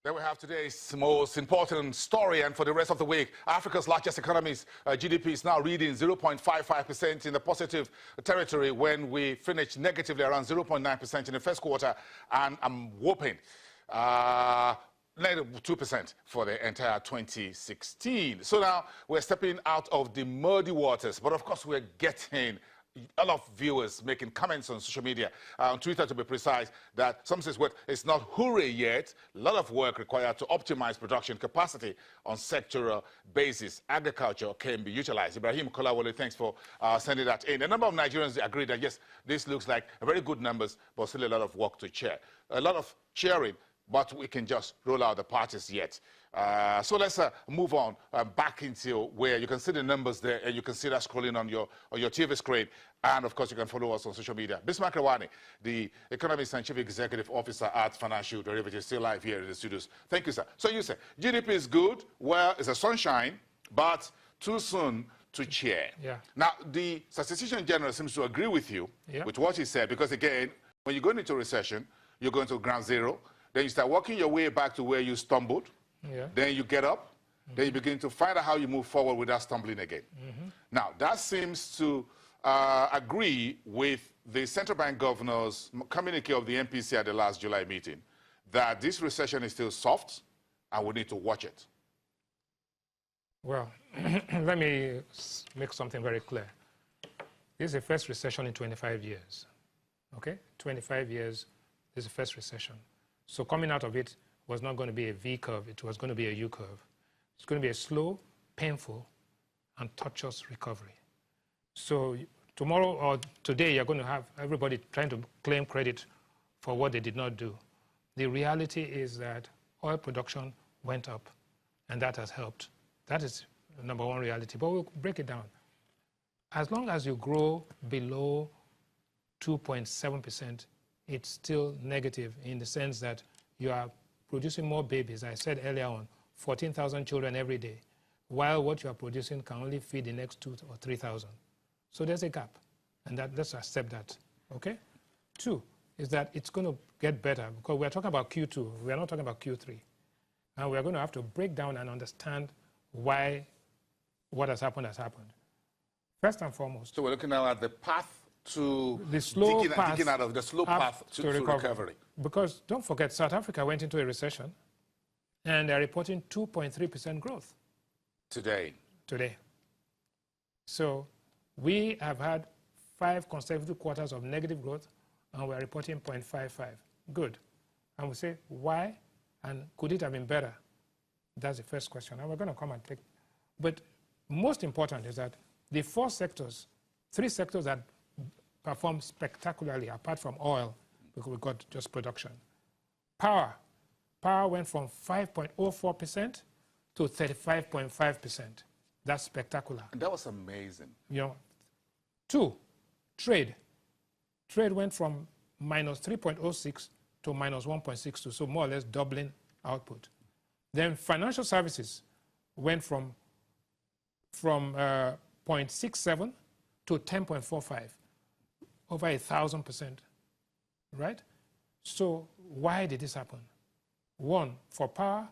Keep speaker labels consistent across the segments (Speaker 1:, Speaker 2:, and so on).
Speaker 1: Then we have today's most important story, and for the rest of the week, Africa's largest economies, GDP is now reading 0.55% in the positive territory when we finished negatively around 0.9% in the first quarter, and I'm hoping negative 2% for the entire 2016. So now we're stepping out of the muddy waters, but of course we're getting a lot of viewers making comments on social media, on Twitter to be precise, that some says, well, it's not hooray yet. A lot of work required to optimize production capacity on sectoral basis. Agriculture can be utilized. Ibrahim Kolawole, thanks for sending that in. A number of Nigerians agree that, yes, this looks like very good numbers, but still a lot of work to cheer. A lot of cheering, but we can just roll out the parties yet. So let's move on back into where you can see the numbers there, and you can see that scrolling on your TV screen. And of course, you can follow us on social media. Bismarck Rewani, the Economist and Chief Executive Officer at Financial Derivatives, still live here in the studios. Thank you, sir. So you say GDP is good. Well, it's a sunshine, but too soon to cheer.
Speaker 2: Yeah.
Speaker 1: Now, the Statistician General seems to agree with you with what he said, because again, when you go into recession, you're going to ground zero. Then you start working your way back to where you stumbled. Yeah. Then you get up. Then you begin to find out how you move forward without stumbling again. Now, that seems to agree with the central bank governor's communique of the MPC at the last July meeting, that this recession is still soft and we need to watch it.
Speaker 2: Well, let me make something very clear. This is the first recession in 25 years. Okay? 25 years, this is the first recession. So coming out of it was not going to be a V curve, it was going to be a U curve. It's going to be a slow, painful, and tortuous recovery. So tomorrow or today, you're going to have everybody trying to claim credit for what they did not do. The reality is that oil production went up, and that has helped. That is number one reality, but we'll break it down. As long as you grow below 2.7%, it's still negative in the sense that you are producing more babies. I said earlier on, 14,000 children every day, while what you are producing can only feed the next 2,000 or 3,000. So there's a gap, and let's accept that, okay? Two is that it's going to get better, because we're talking about Q2, we're not talking about Q3. And we're going to have to break down and understand why what has happened has happened. First and foremost.
Speaker 1: So we're looking now at the path to
Speaker 2: the slow
Speaker 1: digging out of the slow path to recovery.
Speaker 2: Because don't forget, South Africa went into a recession, and they're reporting 2.3% growth. Today. So we have had 5 consecutive quarters of negative growth, and we're reporting 0.55. Good. And we say, why? And could it have been better? That's the first question. And we're going to come and take. But most important is that the 3 sectors that performed spectacularly, apart from oil, because we got just production. Power went from 5.04% to 35.5%. That's spectacular.
Speaker 1: And that was amazing.
Speaker 2: You know. 2, trade. Trade went from minus 3.06 to minus 1.62, so more or less doubling output. Then financial services went from 0.67 to 10.45. Over 1,000%, right? So why did this happen? One, for power,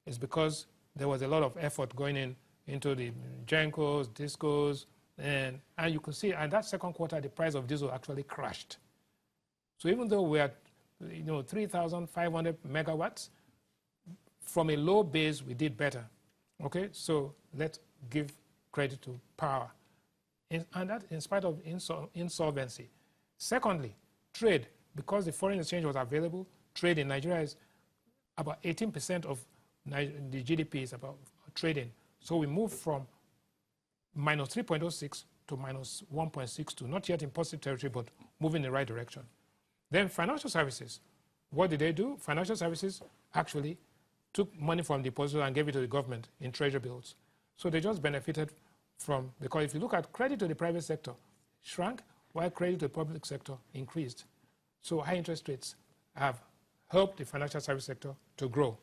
Speaker 2: is because there was a lot of effort going into the Gencos, Discos, and you can see in that second quarter, the price of diesel actually crashed. So even though we are, 3,500 megawatts, from a low base, we did better. Okay, so let's give credit to power. And that in spite of insolvency. Secondly, trade. Because the foreign exchange was available, trade in Nigeria is about 18% of the GDP is about trading. So we moved from minus 3.06 to minus 1.62. Not yet in positive territory, but moving in the right direction. Then financial services. What did they do? Financial services actually took money from depositors and gave it to the government in treasury bills. So they just benefited from, because if you look at credit to the private sector, shrank, while credit to the public sector increased. So high interest rates have helped the financial service sector to grow.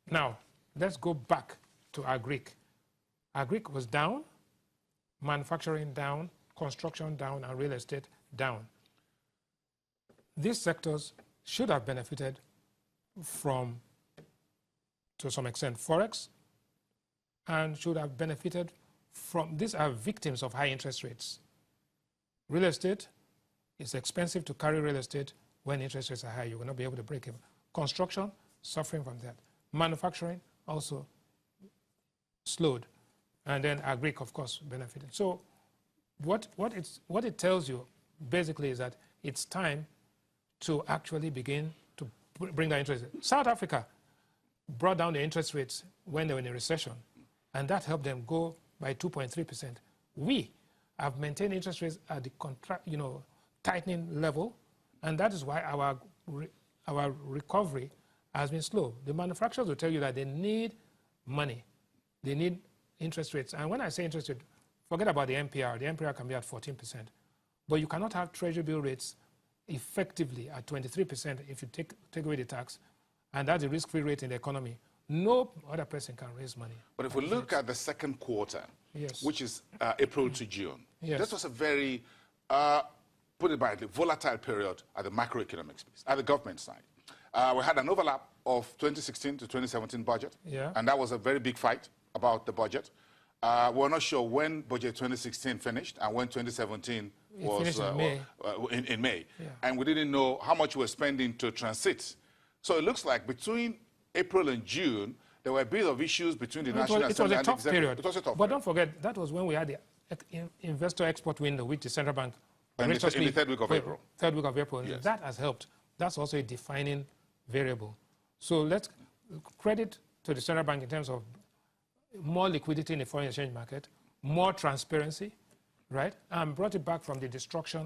Speaker 2: Now, let's go back to agric. Agric was down, manufacturing down, construction down, and real estate down. These sectors should have benefited from to some extent, Forex, and should have benefited from, these are victims of high interest rates. Real estate, it's expensive to carry real estate when interest rates are high. You will not be able to break even. Construction, suffering from that. Manufacturing, also slowed. And then agri, of course, benefited. So what it tells you basically is that it's time to actually begin to bring down interest rates. South Africa brought down the interest rates when they were in a recession, and that helped them go by 2.3%. We have maintained interest rates at the tightening level, and that is why our recovery has been slow. The manufacturers will tell you that they need money. They need interest rates. And when I say interest rate, forget about the MPR. The MPR can be at 14%. But you cannot have treasury bill rates effectively at 23% if you take away the tax, and that's the risk-free rate in the economy. No other person can raise money.
Speaker 1: But if we look at the second quarter,
Speaker 2: yes,
Speaker 1: which is April to June,
Speaker 2: yes,
Speaker 1: this was a very, put it mildly, volatile period at the macroeconomic space, at the government side. We had an overlap of 2016 to 2017 budget,
Speaker 2: yeah,
Speaker 1: and that was a very big fight about the budget. We're not sure when budget 2016 finished and when 2017 was
Speaker 2: in May.
Speaker 1: In May.
Speaker 2: Yeah.
Speaker 1: And we didn't know how much we were spending to transit. So it looks like between April and June, there were a bit of issues between the National Assembly and the executive.
Speaker 2: Period.
Speaker 1: It was a tough
Speaker 2: but
Speaker 1: period.
Speaker 2: Don't forget, that was when we had the investor export window, which the central bank
Speaker 1: In the third week of April.
Speaker 2: Third week of April.
Speaker 1: Yes.
Speaker 2: That has helped. That's also a defining variable. So let's credit to the central bank in terms of more liquidity in the foreign exchange market, more transparency, right? And brought it back from the destruction